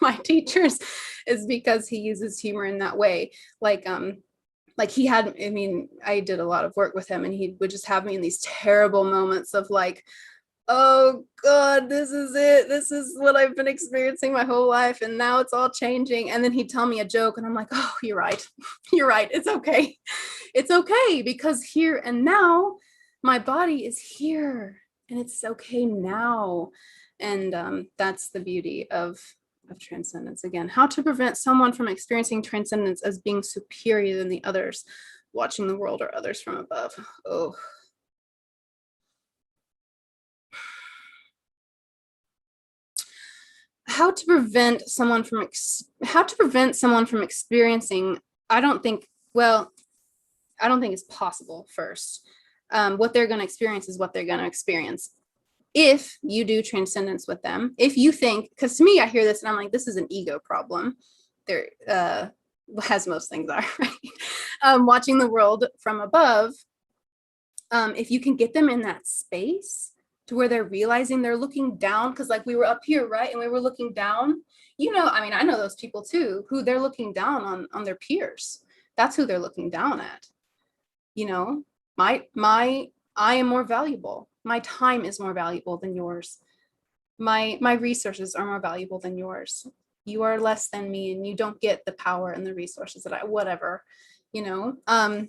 my teachers, is because he uses humor in that way. Like he had, I mean, I did a lot of work with him, and he would just have me in these terrible moments of like, oh God, this is it. This is what I've been experiencing my whole life, and now it's all changing. And then he'd tell me a joke, and I'm like, oh, you're right. You're right. It's okay. It's okay, because here and now, my body is here, and it's okay now. And that's the beauty of transcendence. Again, how to prevent someone from experiencing transcendence as being superior than the others, watching the world or others from above. Oh. How to prevent someone from experiencing, I don't think it's possible first. What they're going to experience is what they're going to experience. If you do transcendence with them, if you think, because to me, I hear this and I'm like, this is an ego problem. There, as most things are, right? Watching the world from above, if you can get them in that space to where they're realizing they're looking down, because like we were up here, right? And we were looking down, you know, I mean, I know those people too, who they're looking down on their peers. That's who they're looking down at. You know, I am more valuable. My time is more valuable than yours. My resources are more valuable than yours. You are less than me, and you don't get the power and the resources that whatever, you know. I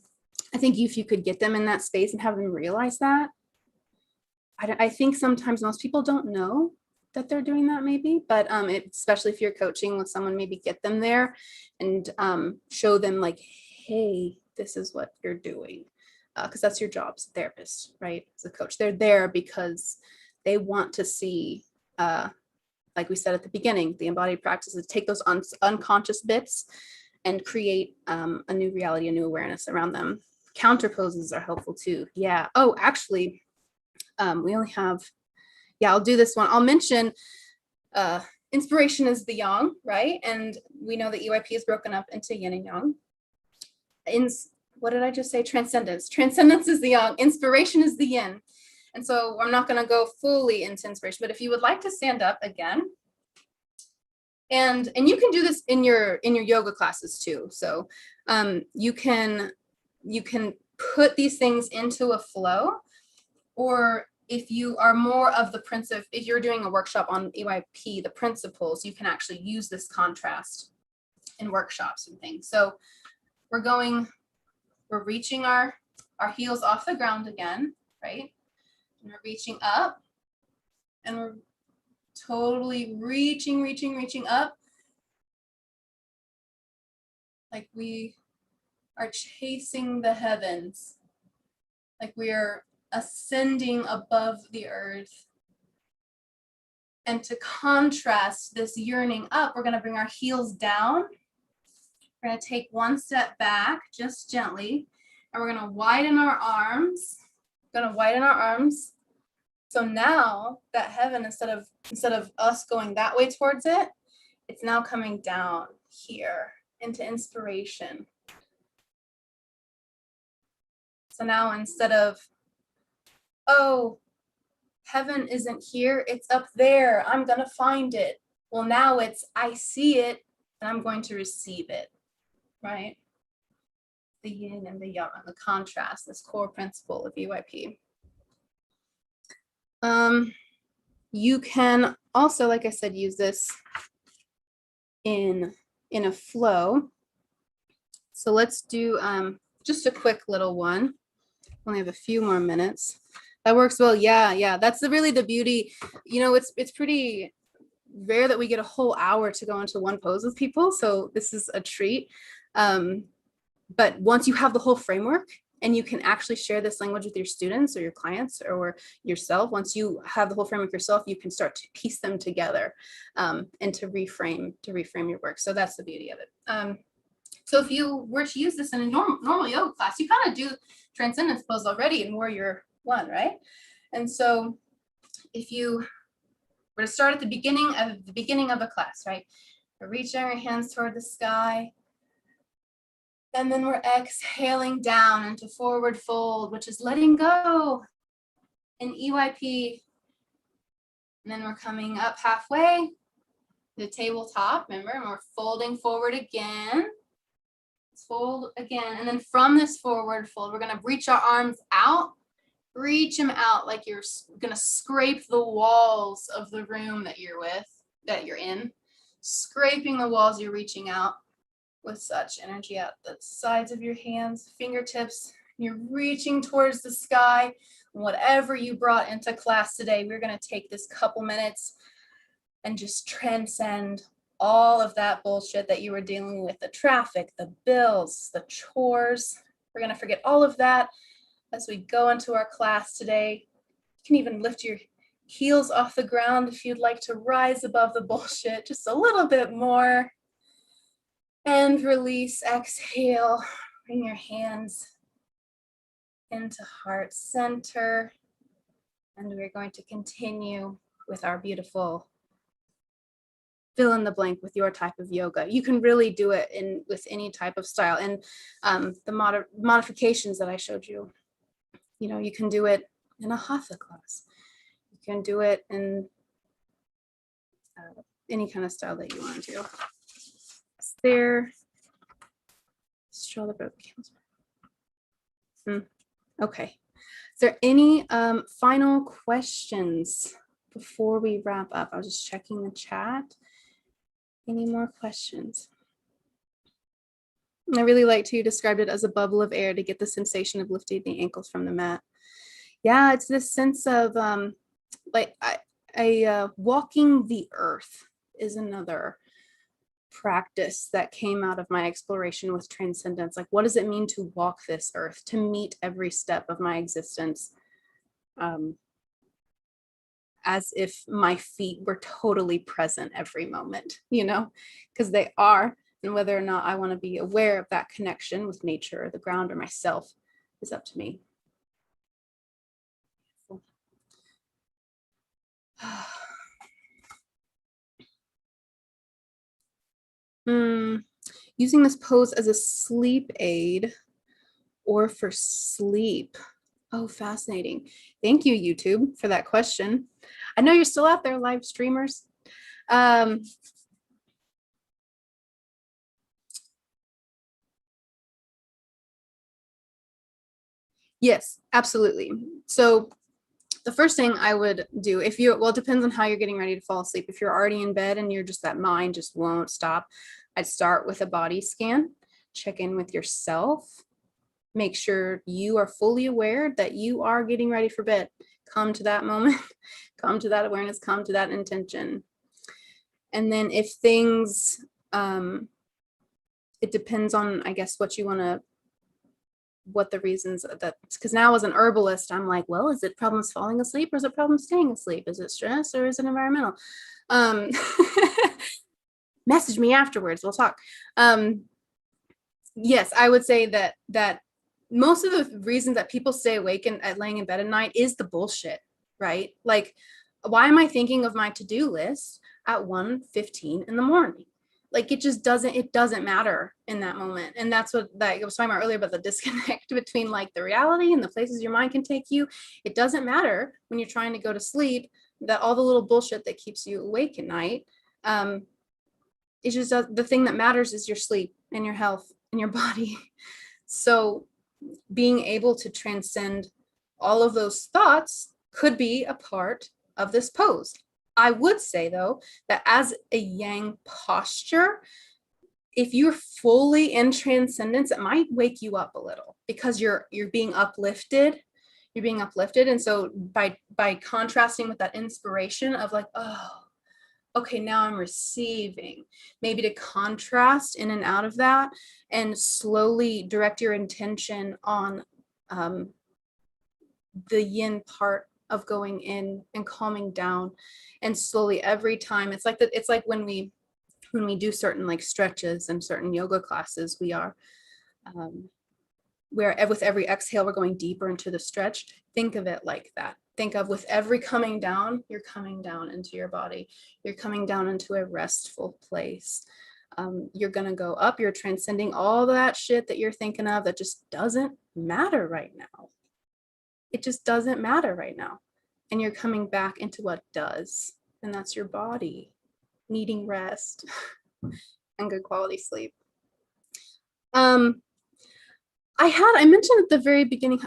think if you could get them in that space and have them realize that, I think sometimes most people don't know that they're doing that maybe, but especially if you're coaching with someone, maybe get them there and show them like, hey, this is what you're doing. Because that's your job as a therapist, right? As a coach, they're there because they want to see, like we said at the beginning, the embodied practices, take those unconscious bits and create a new reality, a new awareness around them. Counter poses are helpful too. Yeah. Oh, actually, we only have, I'll do this one. I'll mention inspiration is the yang, right? And we know that EYP is broken up into yin and yang. What did I just say? Transcendence. Transcendence is the yang, inspiration is the yin. And so I'm not going to go fully into inspiration, but if you would like to stand up again, and you can do this in your yoga classes too. So you can put these things into a flow, or if you are more of the if you're doing a workshop on EYP, the principles, you can actually use this contrast in workshops and things. So we're reaching our heels off the ground again, right? And we're reaching up, and we're totally reaching up, like we are chasing the heavens, like we are ascending above the earth. And to contrast this yearning up, we're going to bring our heels down. We're going to take one step back, just gently, and we're going to widen our arms. So now that heaven, instead of us going that way towards it, it's now coming down here into inspiration. So now instead of, oh, heaven isn't here, it's up there, I'm gonna find it. Well, now it's, I see it and I'm going to receive it, right? The yin and the yang, the contrast, this core principle of EYP. You can also, like I said, use this in a flow. So let's do just a quick little one. Only have a few more minutes. That works well. Yeah. That's really the beauty. You know, it's pretty rare that we get a whole hour to go into one pose with people. So this is a treat. But once you have the whole framework, and you can actually share this language with your students or your clients or yourself, once you have the whole framework yourself, you can start to piece them together and to reframe your work. So that's the beauty of it. So if you were to use this in a normal yoga class, you kind of do transcendence pose already in warrior one, right? And so if you were to start at the beginning of a class, right? We're reaching our hands toward the sky. And then we're exhaling down into forward fold, which is letting go in EYP. And then we're coming up halfway to the tabletop, remember, and we're folding forward again. Let's fold again. And then from this forward fold, we're going to reach our arms out, reach them out like you're going to scrape the walls of the room that you're in, scraping the walls, you're reaching out. With such energy out the sides of your hands, fingertips, you're reaching towards the sky. Whatever you brought into class today, we're going to take this couple minutes and just transcend all of that bullshit that you were dealing with, the traffic, the bills, the chores. We're going to forget all of that as we go into our class today. You can even lift your heels off the ground if you'd like to rise above the bullshit just a little bit more. And release, exhale, bring your hands into heart center. And we're going to continue with our beautiful fill in the blank with your type of yoga. You can really do it with any type of style. And the modifications that I showed you, you can do it in a hatha class. You can do it in any kind of style that you want to do. There. Straw the broken candles. Okay. Is there any final questions before we wrap up? I was just checking the chat. Any more questions? I really liked how you described it as a bubble of air to get the sensation of lifting the ankles from the mat. Yeah, it's this sense of walking the earth is another practice that came out of my exploration with transcendence. Like, what does it mean to walk this earth, to meet every step of my existence as if my feet were totally present every moment, because they are. And whether or not I want to be aware of that connection with nature or the ground or myself is up to me. Using this pose as a sleep aid or for sleep. Oh, fascinating. Thank you, YouTube, for that question. I know you're still out there, live streamers. Yes, absolutely. So the first thing I would do, if you, well, it depends on how you're getting ready to fall asleep. If you're already in bed and you're just, that mind just won't stop, I'd start with a body scan, check in with yourself, make sure you are fully aware that you are getting ready for bed. Come to that moment, come to that awareness, come to that intention. And then if things, it depends on, I guess, what you want to, what the reasons that, because now as an herbalist, I'm like, well, is it problems falling asleep or is it problems staying asleep? Is it stress or is it environmental? Message me afterwards, we'll talk. Yes, I would say that most of the reasons that people stay awake and laying in bed at night is the bullshit, right? Like, why am I thinking of my to-do list at 1:15 in the morning? Like, it doesn't matter in that moment. And that's what, like I was talking about earlier about the disconnect between like the reality and the places your mind can take you. It doesn't matter when you're trying to go to sleep, that all the little bullshit that keeps you awake at night. It's just the thing that matters is your sleep and your health and your body. So being able to transcend all of those thoughts could be a part of this pose. I would say, though, that as a yang posture, if you're fully in transcendence, it might wake you up a little because you're being uplifted. You're being uplifted. And so by contrasting with that inspiration of like, oh, okay, now I'm receiving, maybe to contrast in and out of that and slowly direct your intention on the yin part of going in and calming down. And slowly every time, it's like when we do certain like stretches and certain yoga classes, we are where with every exhale we're going deeper into the stretch. Think of it like that. Think of, with every coming down, you're coming down into your body, you're coming down into a restful place. You're gonna go up, you're transcending all that shit that you're thinking of that just doesn't matter right now. It just doesn't matter right now. And you're coming back into what does, and that's your body needing rest and good quality sleep. I mentioned at the very beginning,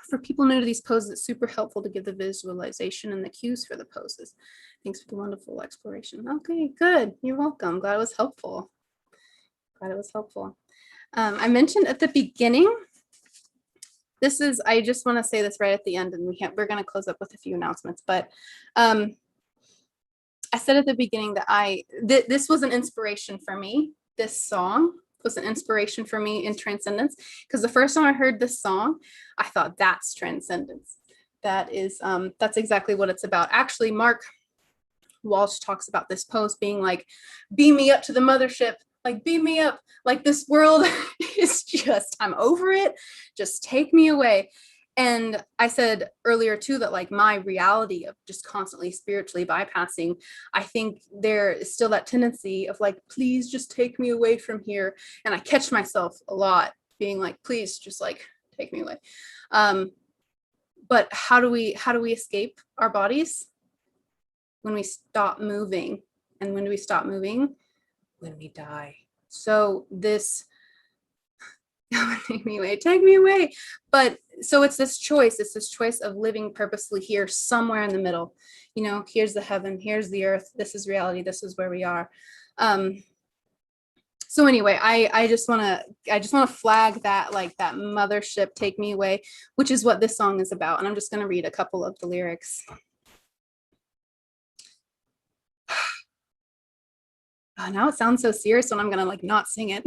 for people new to these poses, it's super helpful to give the visualization and the cues for the poses. Thanks for the wonderful exploration. Okay, good. You're welcome. Glad it was helpful. I mentioned at the beginning, I just want to say this right at the end, and we're going to close up with a few announcements, but I said at the beginning that this was an inspiration for me. This song was an inspiration for me in Transcendence, because the first time I heard this song, I thought, that's Transcendence. That's exactly what it's about. Actually, Mark Walsh talks about this pose being like, beam me up to the mothership, like beam me up, like this world is just, I'm over it, just take me away. And I said earlier too that like my reality of just constantly spiritually bypassing, I think there is still that tendency of like, please just take me away from here. And I catch myself a lot being like, please just like take me away. But how do we escape our bodies? When we stop moving. And when do we stop moving? When we die. So this, take me away. But so it's this choice of living purposely here, somewhere in the middle. You know, here's the heaven, here's the earth, this is reality, this is where we are. So anyway, I just want to flag that, like, that mothership, take me away, which is what this song is about. And I'm just going to read a couple of the lyrics. Oh, now it sounds so serious when I'm going to like not sing it.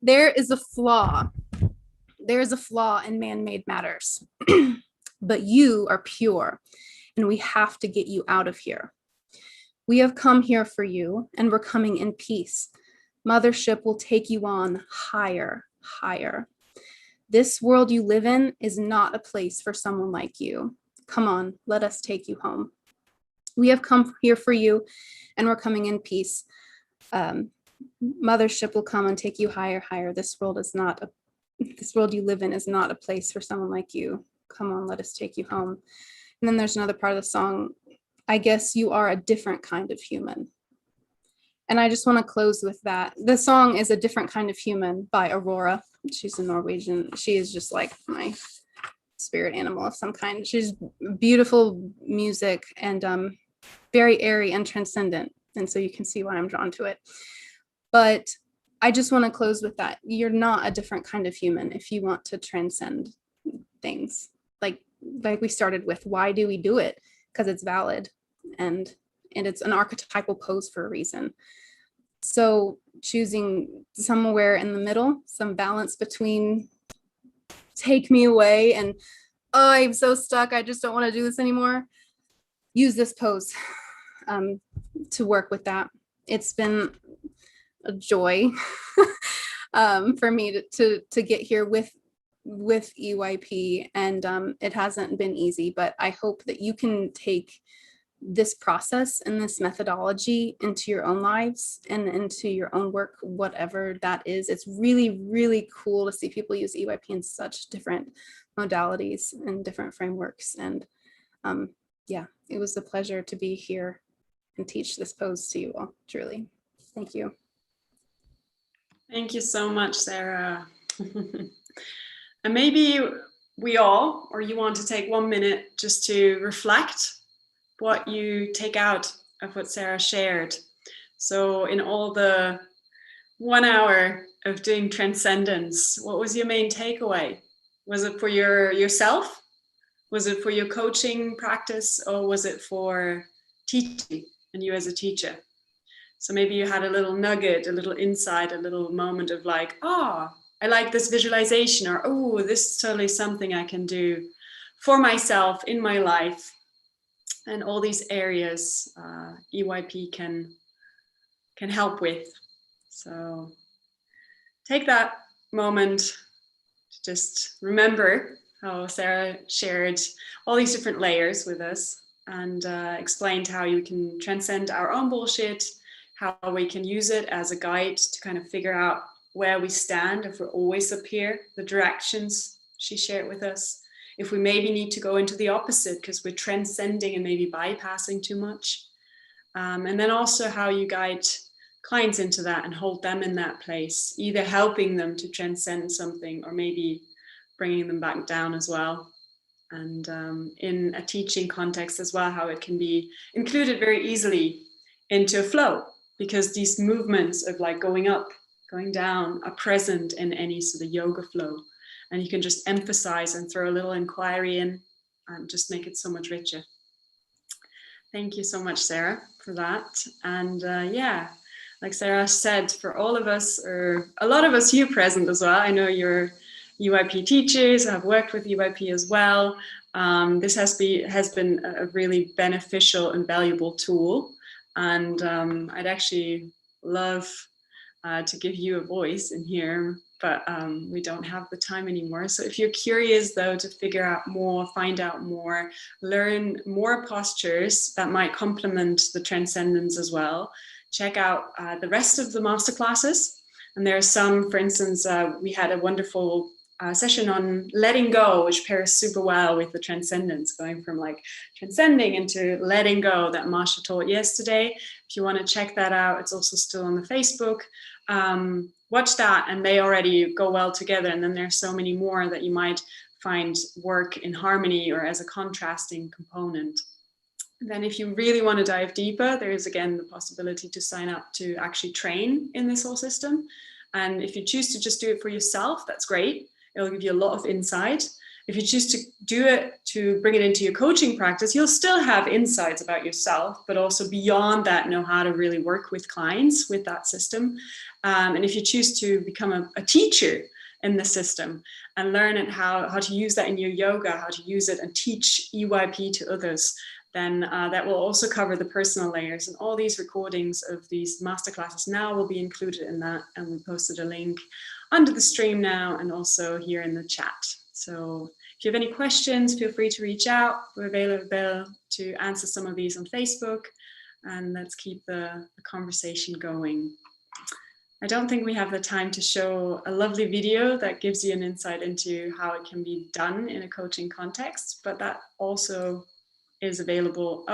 There is a flaw in man-made matters, but you are pure, and we have to get you out of here. We have come here for you, and we're coming in peace. Mothership will take you on higher, higher. This world you live in is not a place for someone like you. Come on, let us take you home. We have come here for you, and we're coming in peace. Mothership will come and take you higher, higher. This world you live in is not a place for someone like you. Come on, let us take you home. And then there's another part of the song, I guess you are a different kind of human. And I just want to close with that. The song is A Different Kind of Human by Aurora. She's a Norwegian. She is just like my spirit animal of some kind. She's beautiful music and very airy and transcendent. And so you can see why I'm drawn to it. But I just want to close with that. You're not a different kind of human if you want to transcend things. Like we started with, why do we do it? Because it's valid and it's an archetypal pose for a reason. So choosing somewhere in the middle, some balance between take me away and oh, I'm so stuck, I just don't want to do this anymore. Use this pose to work with that. It's been a joy for me to get here with EYP, and it hasn't been easy, but I hope that you can take this process and this methodology into your own lives and into your own work, whatever that is. It's really, really cool to see people use EYP in such different modalities and different frameworks. And yeah, it was a pleasure to be here and teach this pose to you all, truly. Thank you. Thank you so much, Sarah. And maybe we all, or you want to take 1 minute just to reflect what you take out of what Sarah shared. So in all the 1 hour of doing Transcendence, what was your main takeaway? Was it for yourself? Was it for your coaching practice, or was it for teaching and you as a teacher? So maybe you had a little nugget, a little insight, a little moment of like, oh, I like this visualization, or oh, this is totally something I can do for myself in my life. And all these areas EYP can help with. So take that moment to just remember how Sarah shared all these different layers with us and explained how you can transcend our own bullshit, how we can use it as a guide to kind of figure out where we stand, if we're always up here, the directions she shared with us. If we maybe need to go into the opposite because we're transcending and maybe bypassing too much. And then also how you guide clients into that and hold them in that place, either helping them to transcend something or maybe bringing them back down as well. And in a teaching context as well, how it can be included very easily into a flow, because these movements of like going up, going down are present in any sort of yoga flow. And you can just emphasize and throw a little inquiry in and just make it so much richer. Thank you so much, Sarah, for that. And yeah, like Sarah said, for all of us, or a lot of us here present as well, I know you're EYP teachers, have worked with EYP as well. This has been a really beneficial and valuable tool. And I'd actually love to give you a voice in here, but we don't have the time anymore. So if you're curious though to figure out more, find out more, learn more postures that might complement the Transcendence as well, check out the rest of the masterclasses. And there are some, for instance, we had a wonderful session on letting go, which pairs super well with the Transcendence, going from like transcending into letting go that Masha taught yesterday. If you want to check that out, it's also still on the Facebook. Watch that, and they already go well together. And then there's so many more that you might find work in harmony or as a contrasting component. And then if you really want to dive deeper, there is again the possibility to sign up to actually train in this whole system. And if you choose to just do it for yourself, that's great. It'll give you a lot of insight. If you choose to do it to bring it into your coaching practice, you'll still have insights about yourself, but also beyond that, know how to really work with clients with that system. And if you choose to become a teacher in the system and learn how to use that in your yoga, how to use it and teach EYP to others, then that will also cover the personal layers. And all these recordings of these masterclasses now will be included in that. And we posted a link under the stream now and also here in the chat. So if you have any questions, feel free to reach out. We're available to answer some of these on Facebook. and let's keep the conversation going. I don't think we have the time to show a lovely video that gives you an insight into how it can be done in a coaching context, but that also is available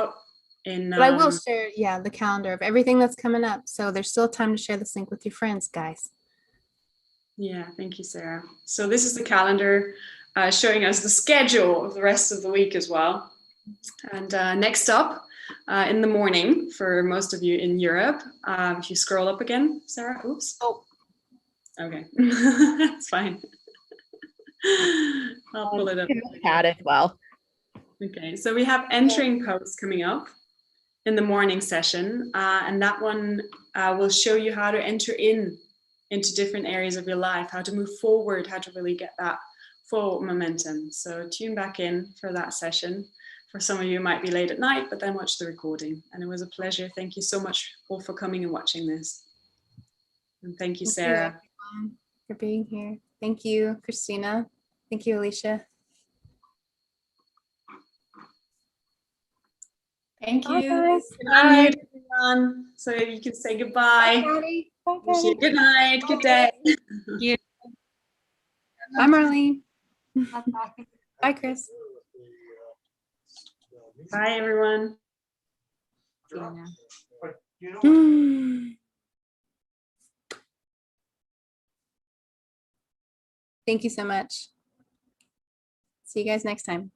in... But I will share, yeah, the calendar of everything that's coming up. So there's still time to share this link with your friends, guys. Yeah, thank you, Sarah. So this is the calendar showing us the schedule of the rest of the week as well. And next up, in the morning, for most of you in Europe, if you scroll up again, Sarah, oops. Oh. Okay, that's fine. I'll pull it up. Chat as well. Okay, so we have entering posts coming up in the morning session, and that one will show you how to enter into different areas of your life, how to move forward, how to really get that full momentum. So tune back in for that session. For some of you, it might be late at night, but then watch the recording. And it was a pleasure. Thank you so much all for coming and watching this. And thank you, Sarah. Thank you, everyone, for being here. Thank you, Christina. Thank you, Alicia. Thank Bye, you. guys. Unmute everyone, so you can say goodbye. Bye, Patty. Bye, Patty. Good night. Good day. Bye, Marlene. Bye, Chris. Bye, everyone. Thank you so much. See you guys next time.